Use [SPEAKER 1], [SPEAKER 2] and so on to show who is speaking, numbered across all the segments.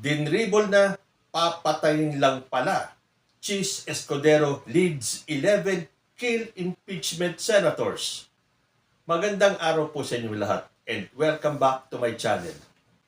[SPEAKER 1] Dinribol na, papatayin lang pala. Chis Escudero leads 11 kill impeachment senators. Magandang araw po sa inyo lahat and welcome back to my channel.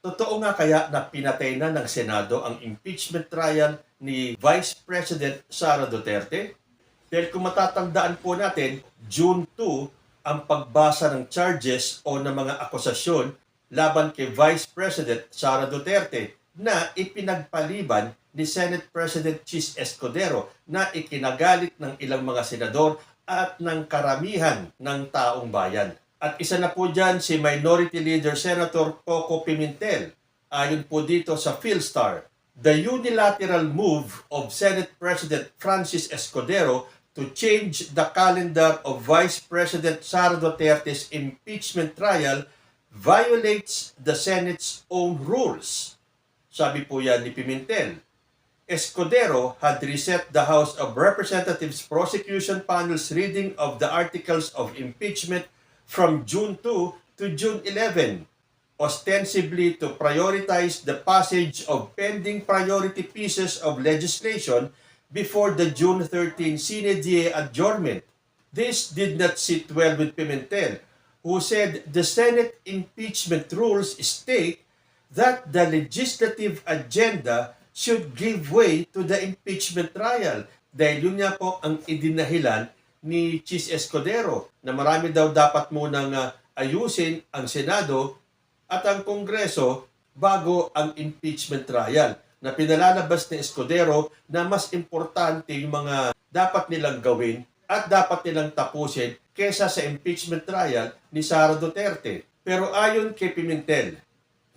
[SPEAKER 1] Totoo nga kaya na pinatay na ng Senado ang impeachment trial ni Vice President Sara Duterte? Dahil kung matatandaan po natin, June 2 ang pagbasa ng charges o ng mga akusasyon laban kay Vice President Sara Duterte na ipinagpaliban ni Senate President Chis Escudero na ikinagalit ng ilang mga senador at ng karamihan ng taong bayan. At isa na po dyan si Minority Leader Senator Coco Pimentel. Ayon po dito sa Philstar, the unilateral move of Senate President Francis Escudero to change the calendar of Vice President Sara Duterte's impeachment trial violates the Senate's own rules. Sabi po yan ni Pimentel. Escudero had reset the House of Representatives prosecution panel's reading of the articles of impeachment from June 2 to June 11, ostensibly to prioritize the passage of pending priority pieces of legislation before the June 13 sine die adjournment. This did not sit well with Pimentel, who said the Senate impeachment rules state that the legislative agenda should give way to the impeachment trial. Dahil yun nga po ang idinahilan ni Chis Escudero na marami daw dapat munang ayusin ang Senado at ang Kongreso bago ang impeachment trial. Na pinalalabas ni Escudero na mas importante yung mga dapat nilang gawin at dapat nilang tapusin kesa sa impeachment trial ni Sara Duterte. Pero ayon kay Pimentel,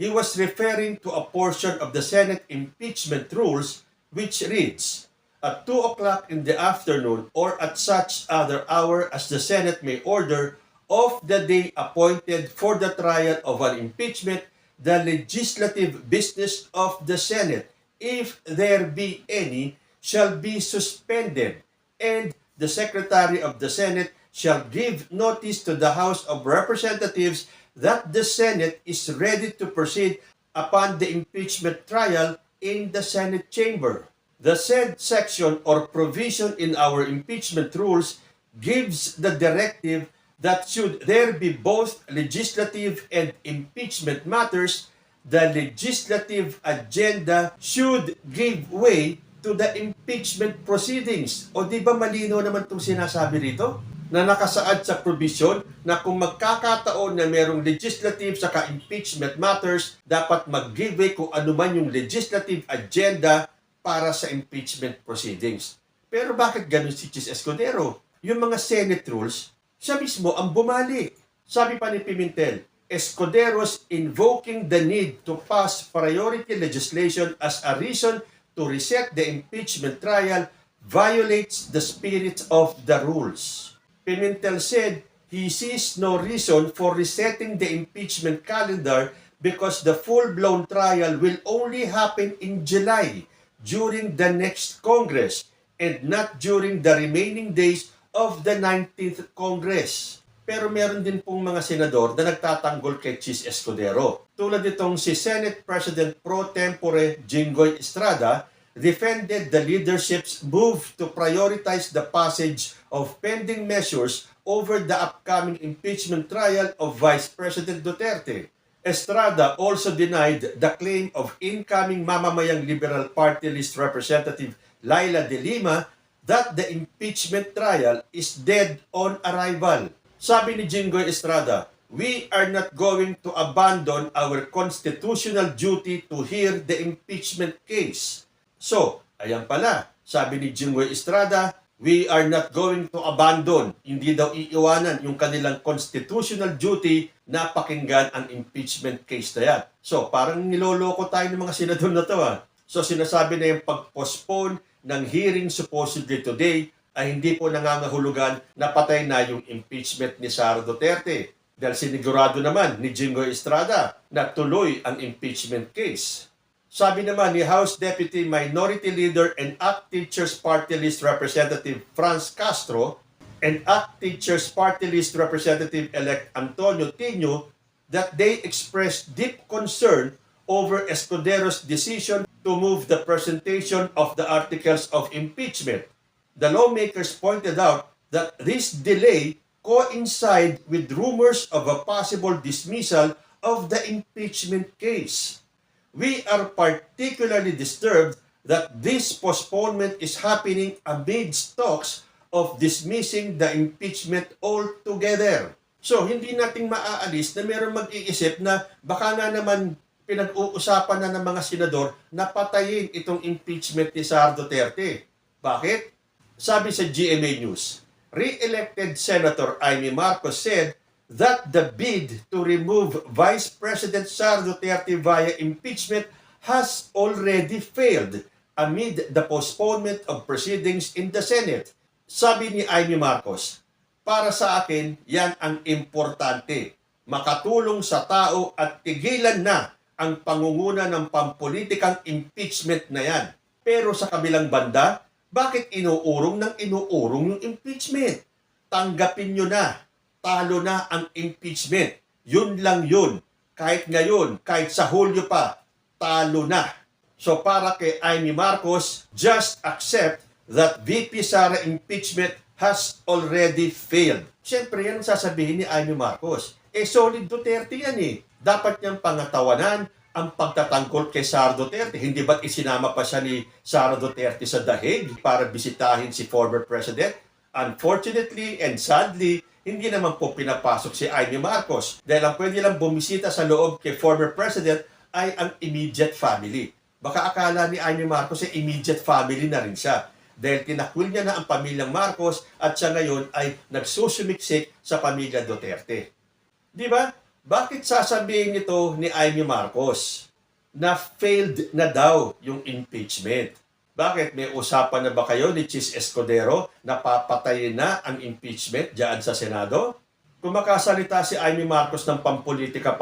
[SPEAKER 1] he was referring to a portion of the Senate impeachment rules which reads, at 2 o'clock in the afternoon or at such other hour as the Senate may order of the day appointed for the trial of an impeachment, the legislative business of the Senate, if there be any, shall be suspended, and the Secretary of the Senate shall give notice to the House of Representatives that the Senate is ready to proceed upon the impeachment trial in the Senate chamber. The said section or provision in our impeachment rules gives the directive that should there be both legislative and impeachment matters, the legislative agenda should give way to the impeachment proceedings. O di ba malino naman itong sinasabi rito? Na nakasaad sa provision na kung magkakataon na merong legislative saka impeachment matters, dapat mag-give way kung ano man yung legislative agenda para sa impeachment proceedings. Pero bakit ganun si Chis Escudero? Yung mga Senate rules, siya mismo ang bumalik. Sabi pa ni Pimentel, Escudero's invoking the need to pass priority legislation as a reason to reset the impeachment trial violates the spirit of the rules. Pimentel said he sees no reason for resetting the impeachment calendar because the full-blown trial will only happen in July during the next Congress and not during the remaining days of the 19th Congress. Pero meron din pong mga senador na nagtatanggol kay Chis Escudero. Tulad nitong si Senate President Pro Tempore Jinggoy Estrada defended the leadership's move to prioritize the passage of pending measures over the upcoming impeachment trial of Vice President Duterte. Estrada also denied the claim of incoming mamamayang Liberal Party List Representative Laila De Lima that the impeachment trial is dead on arrival. Sabi ni Jinggoy Estrada, we are not going to abandon our constitutional duty to hear the impeachment case. So, ayan pala, sabi ni Jinggoy Estrada, we are not going to abandon, hindi daw iiwanan yung kanilang constitutional duty na pakinggan ang impeachment case na yan. So, parang niloloko tayo ng mga senador na to. So, sinasabi na yung pag-postpone ng hearing supposedly today ay hindi po nangangahulugan na patay na yung impeachment ni Sara Duterte. Dahil sinigurado naman ni Jinggoy Estrada na tuloy ang impeachment case. Sabi naman ni House Deputy Minority Leader and ACT Teachers Party List Representative Franz Castro and ACT Teachers Party List Representative-elect Antonio Tino that they expressed deep concern over Escudero's decision to move the presentation of the articles of impeachment. The lawmakers pointed out that this delay coincide with rumors of a possible dismissal of the impeachment case. We are particularly disturbed that this postponement is happening amidst talks of dismissing the impeachment altogether. So, hindi nating maaalis na mayroong mag-iisip na baka nga naman pinag-uusapan na ng mga senador na patayin itong impeachment ni Sara Duterte. Bakit? Sabi sa GMA News, re-elected Senator Amy Marcos said that the bid to remove Vice President Sara Duterte via impeachment has already failed amid the postponement of proceedings in the Senate. Sabi ni Amy Marcos, para sa akin, yan ang importante. Makatulong sa tao at tigilan na ang pangunguna ng pampolitikang impeachment na yan. Pero sa kabilang banda, bakit inuurong yung impeachment? Tanggapin nyo na. Talo na ang impeachment. Yun lang yun. Kahit ngayon, kahit sa Hulyo pa, talo na. So para kay Amy Marcos, just accept that VP Sara impeachment has already failed. Siyempre, yan ang sasabihin ni Amy Marcos. Solid Duterte yan eh. Dapat niyang pangatawanan ang pagtatanggol kay Sara Duterte. Hindi ba't isinama pa siya ni Sara Duterte sa The Hague para bisitahin si former president? Unfortunately and sadly, hindi naman po pinapasok si Amy Marcos dahil ang pwede lang bumisita sa loob kay former president ay ang immediate family. Baka akala ni Amy Marcos ay immediate family na rin siya dahil tinakwil niya na ang pamilyang Marcos at siya ngayon ay nagsusumiksik sa pamilya Duterte. Di ba? Bakit sasabihin ito ni Amy Marcos na failed na daw yung impeachment? Bakit? May usapan na ba kayo ni Chis Escudero na papatayin na ang impeachment diyan sa Senado? Kung makasalita si Amy Marcos ng pampolitika,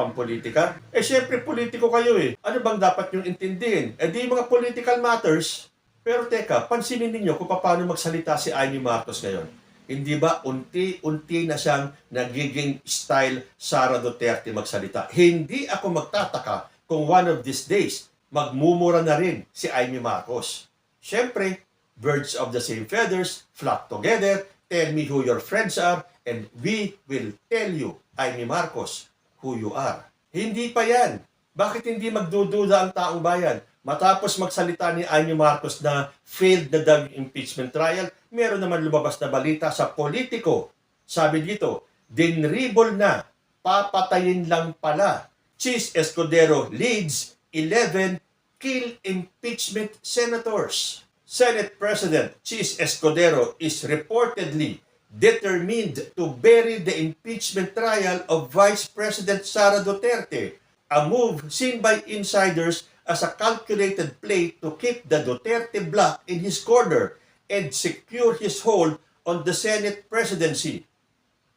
[SPEAKER 1] syempre politiko kayo eh. Ano bang dapat niyong intindihin? Di mga political matters. Pero teka, pansinin ninyo kung paano magsalita si Amy Marcos ngayon. Hindi ba unti-unti na siyang nagiging style Sara Duterte magsalita? Hindi ako magtataka kung one of these days, magmumura na rin si Amy Marcos. Siyempre, birds of the same feathers flock together. Tell me who your friends are and we will tell you, Amy Marcos, who you are. Hindi pa yan. Bakit hindi magdududa ang taong bayan? Matapos magsalita ni Amy Marcos na failed na daw impeachment trial, meron naman lumabas na balita sa Politico. Sabi dito, dinribol na, papatayin lang pala. Chis Escudero leads 11 kill impeachment senators. Senate President Chis Escudero is reportedly determined to bury the impeachment trial of Vice President Sara Duterte, a move seen by insiders as a calculated play to keep the Duterte bloc in his corner and secure his hold on the Senate presidency.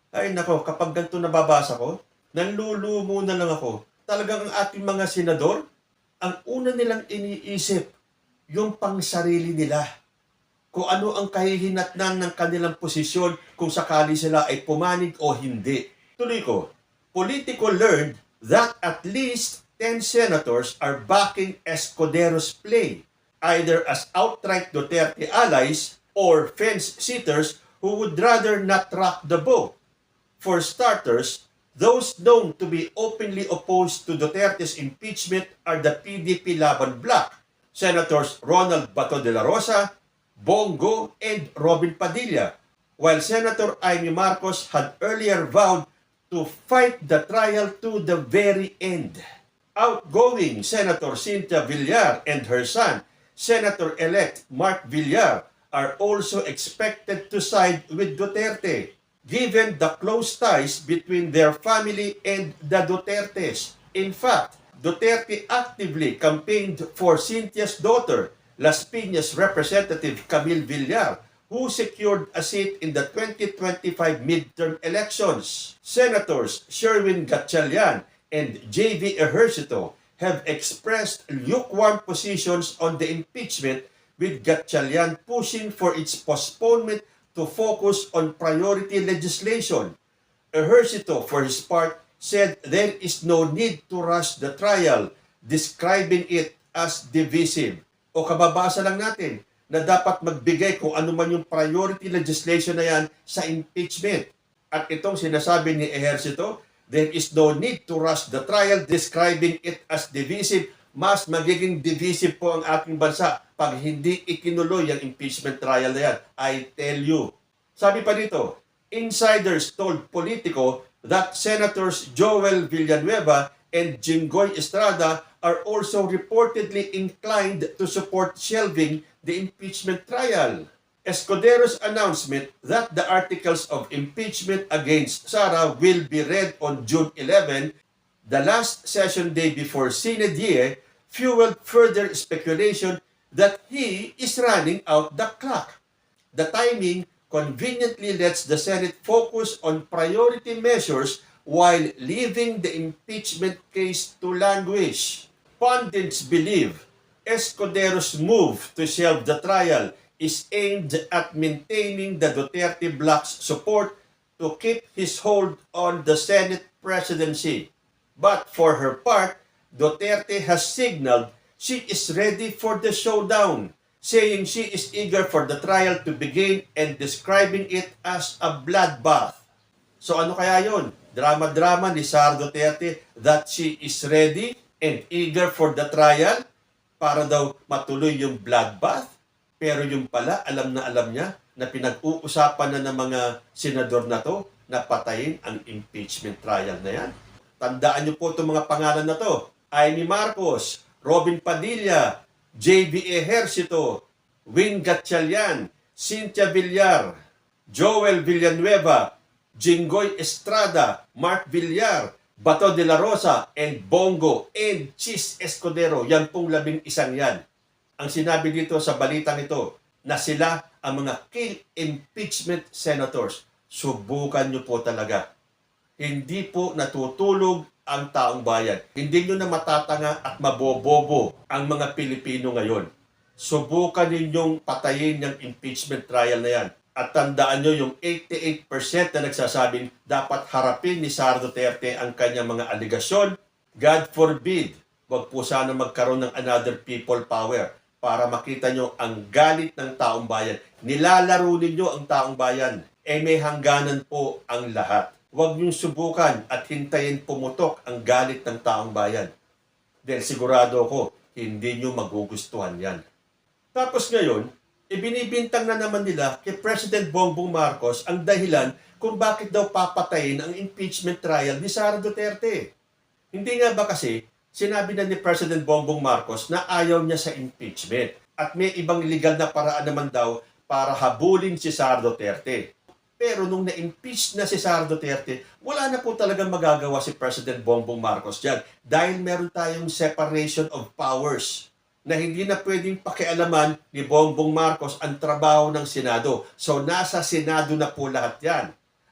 [SPEAKER 1] Ay nako, kapag ganito nababasa ko, nanlulumo na lang ako. Talagang ang ating mga senador, ang una nilang iniisip, yung pangsarili nila. Kung ano ang kahihinatnan ng kanilang posisyon kung sakali sila ay pumanig o hindi. Tuloy ko, Politico learned that at least 10 senators are backing Escudero's play, either as outright Duterte allies or fence-sitters who would rather not rock the boat. For starters, those known to be openly opposed to Duterte's impeachment are the PDP Laban bloc, Senators Ronald Bato de la Rosa, Bongo, and Robin Padilla, while Senator Amy Marcos had earlier vowed to fight the trial to the very end. Outgoing Senator Cynthia Villar and her son, Senator-elect Mark Villar, are also expected to side with Duterte, given the close ties between their family and the Dutertes. In fact, Duterte actively campaigned for Cynthia's daughter, Las Piñas Representative Camille Villar, who secured a seat in the 2025 midterm elections. Senators Sherwin Gatchalian and J.V. Ejercito have expressed lukewarm positions on the impeachment, with Gatchalian pushing for its postponement to focus on priority legislation. Ejercito, for his part, said there is no need to rush the trial, describing it as divisive. O kababasa lang natin na dapat magbigay kung ano man yung priority legislation na yan sa impeachment. At itong sinasabi ni Ejercito, there is no need to rush the trial describing it as divisive. Mas magiging divisive po ang ating bansa pag hindi ikinuloy ang impeachment trial na yan. I tell you. Sabi pa dito, insiders told Politico that Senators Joel Villanueva and Jinggoy Estrada are also reportedly inclined to support shelving the impeachment trial. Escudero's announcement that the articles of impeachment against Sara will be read on June 11, the last session day before Sine Die, fueled further speculation that he is running out the clock. The timing conveniently lets the Senate focus on priority measures while leaving the impeachment case to languish. Pundits believe Escudero's move to shelve the trial is aimed at maintaining the Duterte bloc's support to keep his hold on the Senate presidency. But for her part, Duterte has signaled she is ready for the showdown, saying she is eager for the trial to begin and describing it as a bloodbath. So ano kaya yon? Drama-drama ni Sara Duterte that she is ready and eager for the trial para daw matuloy yung bloodbath. Pero yung pala, alam niya na pinag-uusapan na ng mga senador na to na patayin ang impeachment trial na yan. Tandaan niyo po itong mga pangalan na to. Amy Marcos, Robin Padilla, J.B. Ejercito, Win Gatchalian, Cynthia Villar, Joel Villanueva, Jinggoy Estrada, Mark Villar, Bato de la Rosa, and Bongo, and Chis Escudero. Yan pong 11 yan. Ang sinabi dito sa balitang ito na sila ang mga kill impeachment senators. Subukan nyo po talaga. Hindi po natutulog ang taong bayan. Hindi nyo na matatanga at mabobobo ang mga Pilipino ngayon. Subukan ninyong patayin yung impeachment trial na yan. At tandaan nyo yung 88% na nagsasabing dapat harapin ni Sara Duterte ang kanyang mga aligasyon. God forbid, wag po sana magkaroon ng another people power para makita nyo ang galit ng taong bayan. Nilalaro ninyo ang taong bayan. May hangganan po ang lahat. Huwag niyong subukan at hintayin pumutok ang galit ng taong bayan. Dahil sigurado ko, hindi niyo magugustuhan yan. Tapos ngayon, ibinibintang na naman nila kay President Bongbong Marcos ang dahilan kung bakit daw papatayin ang impeachment trial ni Sara Duterte. Hindi nga ba kasi sinabi na ni President Bongbong Marcos na ayaw niya sa impeachment at may ibang legal na paraan naman daw para habulin si Sara Duterte. Pero nung na-impeach na si Sara Duterte, wala na po talagang magagawa si President Bongbong Marcos dyan dahil meron tayong separation of powers na hindi na pwedeng pakialaman ni Bongbong Marcos ang trabaho ng Senado. So nasa Senado na po lahat yan.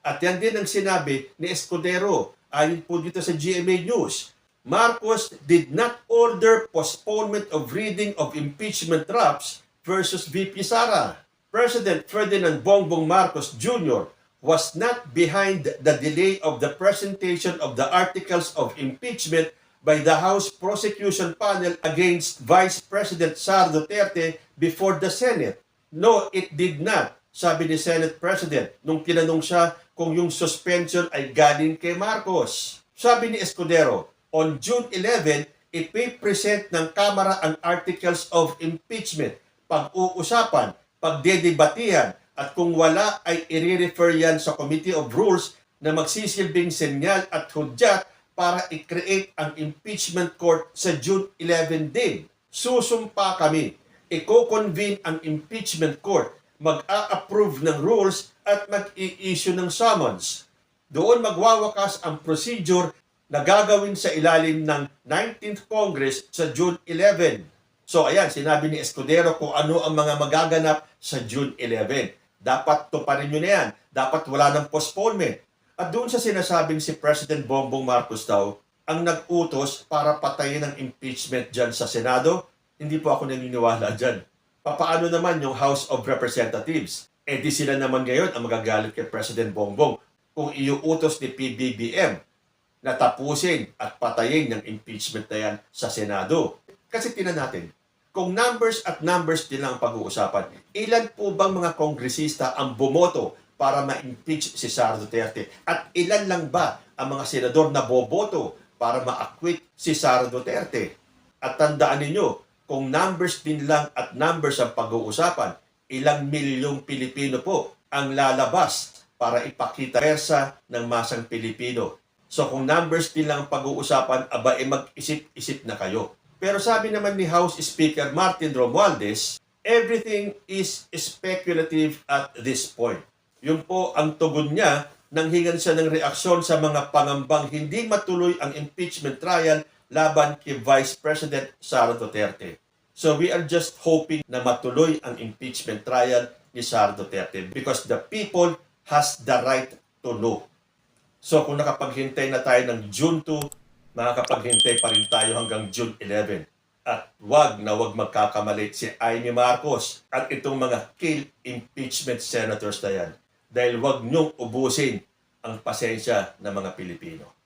[SPEAKER 1] At yan din ang sinabi ni Escudero ayon po dito sa GMA News. Marcos did not order postponement of reading of impeachment drafts versus VP Sara. President Ferdinand Bongbong Marcos Jr. was not behind the delay of the presentation of the articles of impeachment by the House Prosecution Panel against Vice President Sara Duterte before the Senate. No, it did not, sabi ni Senate President nung tinanong siya kung yung suspension ay galing kay Marcos. Sabi ni Escudero, on June 11, ipipresent ng Kamara ang articles of impeachment, pag-uusapan, pagdedebatihan, at kung wala ay i-refer yan sa Committee of Rules na magsisilbing senyal at hudyat para i-create ang impeachment court sa June 11 din. Susumpa kami. Iko-convene ang impeachment court, mag-a-approve ng rules at mag-i-issue ng summons. Doon magwawakas ang procedure na gagawin sa ilalim ng 19th Congress sa June 11. So ayan, sinabi ni Escudero kung ano ang mga magaganap sa June 11. Dapat tuparin nyo na yan. Dapat wala ng postponement. At doon sa sinasabing si President Bongbong Marcos daw, ang nag-utos para patayin ang impeachment dyan sa Senado, hindi po ako naniniwala dyan. Papaano naman yung House of Representatives? Di sila naman ngayon ang magagalit kay President Bongbong kung iuutos ni PBBM na tapusin at patayin yung impeachment na yan sa Senado. Kasi tinan natin, kung numbers at numbers din lang ang pag-uusapan, ilan po bang mga kongresista ang bumoto para ma-impeach si Sara Duterte? At ilan lang ba ang mga senador na boboto para ma-acquit si Sara Duterte? At tandaan ninyo, kung numbers din lang at numbers ang pag-uusapan, ilang milyong Pilipino po ang lalabas para ipakita persa ng masang Pilipino. So kung numbers din lang ang pag-uusapan, aba mag-isip-isip na kayo. Pero sabi naman ni House Speaker Martin Romualdez, everything is speculative at this point. Yun po ang tugon niya nang hingan siya ng reaksyon sa mga pangambang hindi matuloy ang impeachment trial laban kay Vice President Sara Duterte. So we are just hoping na matuloy ang impeachment trial ni Sara Duterte because the people has the right to know. So kung nakapaghintay na tayo ng June 2, makakapaghintay pa rin tayo hanggang June 11. At wag magkakamali si Amy Marcos at itong mga kill impeachment senators na yan. Dahil wag niyong ubusin ang pasensya ng mga Pilipino.